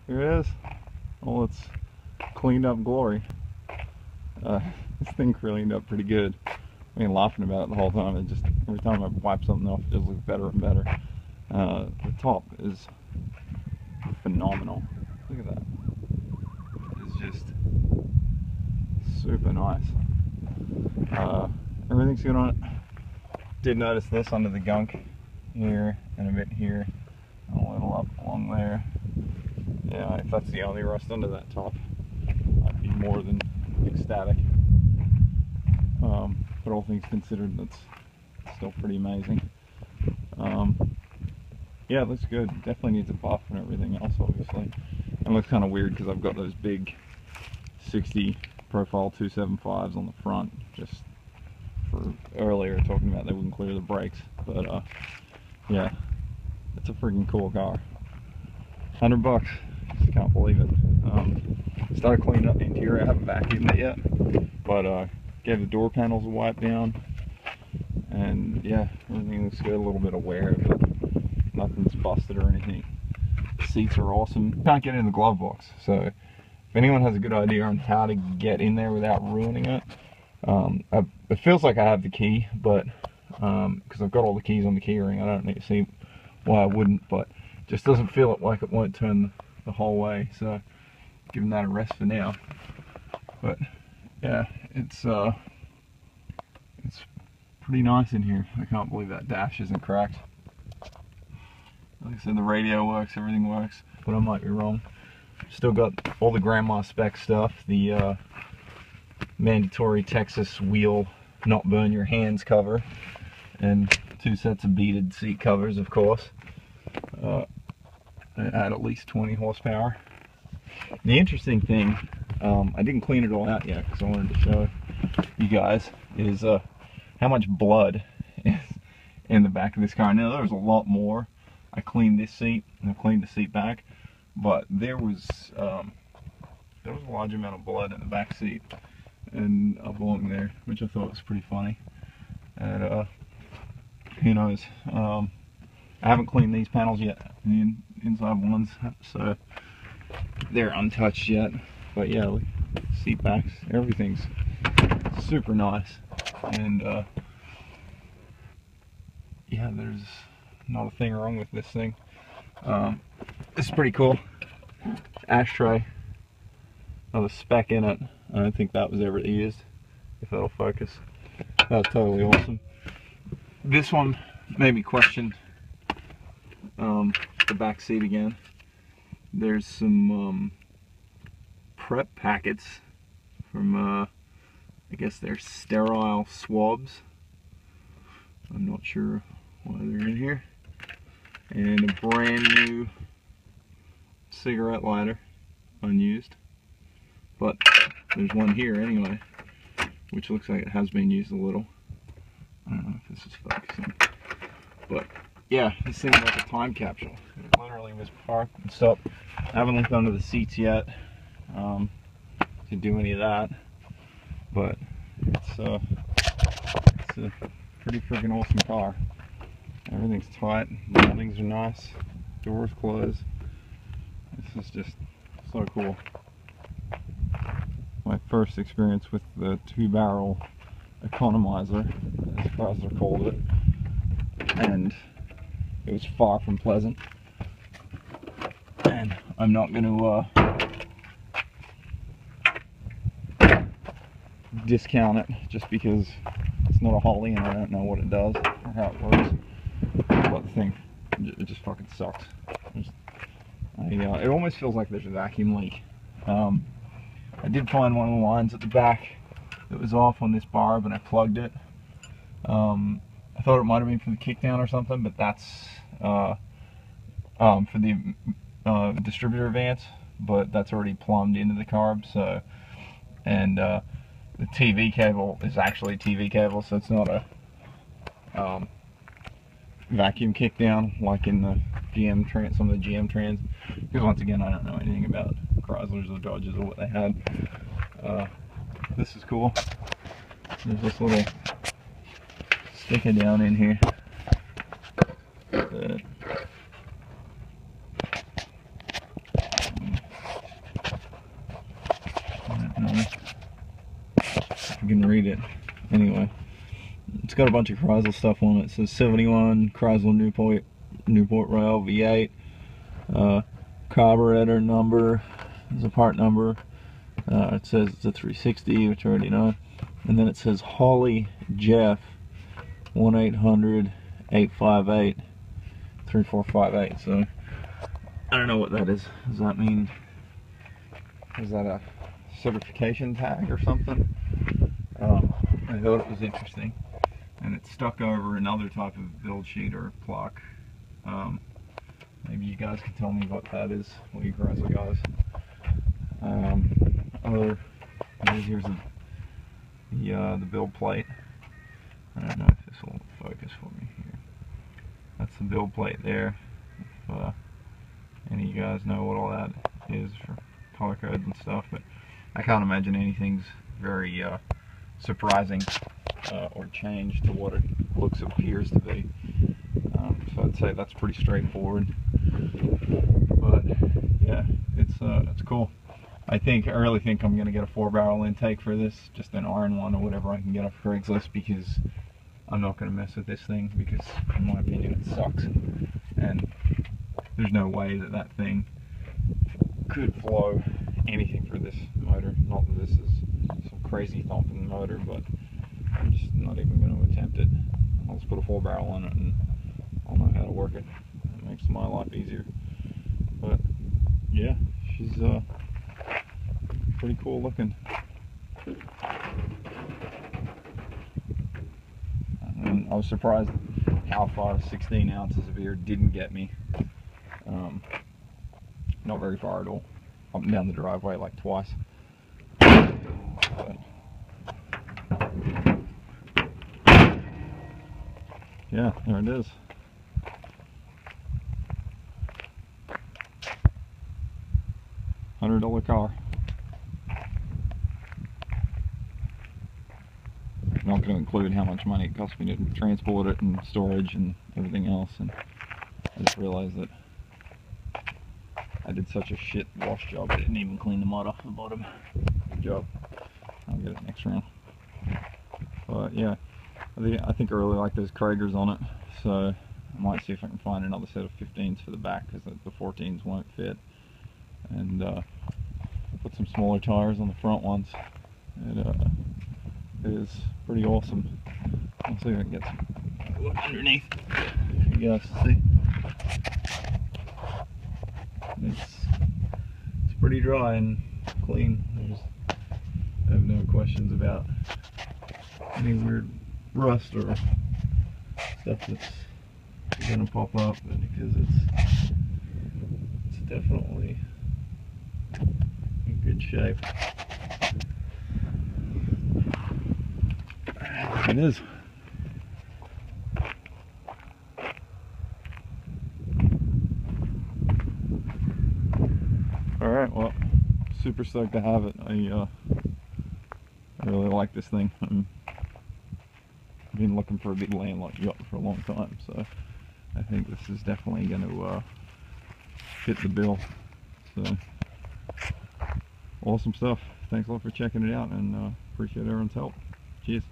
Here it is. All its cleaned up glory. This thing cleaned up pretty good. I mean, laughing about it the whole time. It just, every time I wipe something off, it just looks better and better. The top is phenomenal. Look at that. It's just super nice. Everything's good on it. Did notice this under the gunk here and a bit here, and a little up along there. Yeah, if that's the only rust under that top, I'd be more than ecstatic. But all things considered, that's still pretty amazing. Yeah, it looks good. Definitely needs a buff and everything else, obviously. It looks kind of weird because I've got those big 60 profile 275s on the front, just for earlier talking about they wouldn't clear the brakes. But yeah, it's a freaking cool car. $100, just can't believe it. Started cleaning up the interior. I haven't vacuumed it yet, but gave the door panels a wipe down, and yeah, everything looks good. A little bit of wear, but nothing's busted or anything. The seats are awesome. Can't get in the glove box, so if anyone has a good idea on how to get in there without ruining it, it feels like I have the key, but because I've got all the keys on the key ring, I don't need to see why I wouldn't, but it just doesn't feel like it won't turn the whole way, so giving that a rest for now. But yeah, it's pretty nice in here. I can't believe that dash isn't cracked. Like I said, the radio works, everything works, but I might be wrong. Still got all the grandma spec stuff, the mandatory Texas wheel not burn your hands cover, and 2 sets of beaded seat covers, of course. They add at least 20 horsepower. The interesting thing, I didn't clean it all out yet because I wanted to show you guys, is how much blood is in the back of this car. Now there's a lot more. I cleaned this seat and I cleaned the seat back, but there was a large amount of blood in the back seat and up along there, which I thought was pretty funny. And who knows? I haven't cleaned these panels yet, the inside ones, so they're untouched yet. But yeah, look, seat backs, everything's super nice, and yeah, there's not a thing wrong with this thing. This is pretty cool. Ashtray, another spec in it. I don't think that was ever used, if that'll focus. That's totally awesome. This one made me question the back seat again. There's some prep packets from I guess they're sterile swabs. I'm not sure why they're in here. And a brand new cigarette lighter, unused. But there's one here anyway, which looks like it has been used a little. I don't know if this is focusing. But yeah, this thing's like a time capsule. It literally was parked and stopped. I haven't looked under the seats yet to do any of that. But it's a pretty freaking awesome car. Everything's tight, mountings are nice, doors closed. This is just so cool. My first experience with the 2-barrel economizer, as Chrysler called it, and it was far from pleasant. And I'm not going to discount it just because it's not a Holly and I don't know what it does or how it works. But the thing, it just fucking sucks. It almost feels like there's a vacuum leak. I did find one of the lines at the back that was off on this barb, and I plugged it. I thought it might have been from the kickdown or something, but that's for the distributor vents, but that's already plumbed into the carb. So, and the TV cable is actually a TV cable, so it's not a vacuum kickdown like in the GM trans, some of the GM trans. Because once again, I don't know anything about Chryslers or Dodges or what they had. This is cool. There's this little sticker down in here. can read it. Anyway, it's got a bunch of Chrysler stuff on it. It says 71 Chrysler Newport rail V8, carburetor number, there's a part number. It says it's a 360, which I already know. And then it says Holly Jeff 1-800-858-3458. So I don't know what that is. Does that mean, is that a certification tag or something? I thought it was interesting. And it's stuck over another type of build sheet or plaque. Maybe you guys can tell me what that is, what you Chrysler guys. Here's the build plate. I don't know if this will focus for me here. That's the build plate there. If any of you guys know what all that is for color codes and stuff, but I can't imagine anything's very surprising or changed to what it appears to be. So I'd say that's pretty straightforward. But yeah, it's cool. I really think I'm gonna get a 4-barrel intake for this, just an iron one or whatever I can get off Craigslist, because I'm not gonna mess with this thing, because in my opinion it sucks, and there's no way that thing could flow anything for this motor. Not that this is some crazy thumping motor, but I'm just not even going to attempt it. I'll just put a 4-barrel on it and I'll know how to work it. It makes my life easier. But yeah, she's pretty cool looking. And I was surprised how far 16 ounces of beer didn't get me. Not very far at all. Up and down the driveway like twice. But yeah, there it is. $100 car. I'm not going to include how much money it cost me to transport it and storage and everything else. And I just realized that I did such a shit wash job, I didn't even clean the mud off the bottom. Good job. I'll get it next round. But yeah, I think I really like those Kragers on it, so I might see if I can find another set of 15s for the back, because the 14s won't fit. And put some smaller tires on the front ones. It is pretty awesome. I'll see if I can get some look underneath for you guys to see. It's pretty dry and clean. I have no questions about any weird rust or stuff that's gonna pop up, because it's definitely in good shape. It is. Alright, well, super stoked to have it. I really like this thing. I've been looking for a big landlocked yacht for a long time, so I think this is definitely going to fit the bill. So, awesome stuff. Thanks a lot for checking it out, and appreciate everyone's help. Cheers.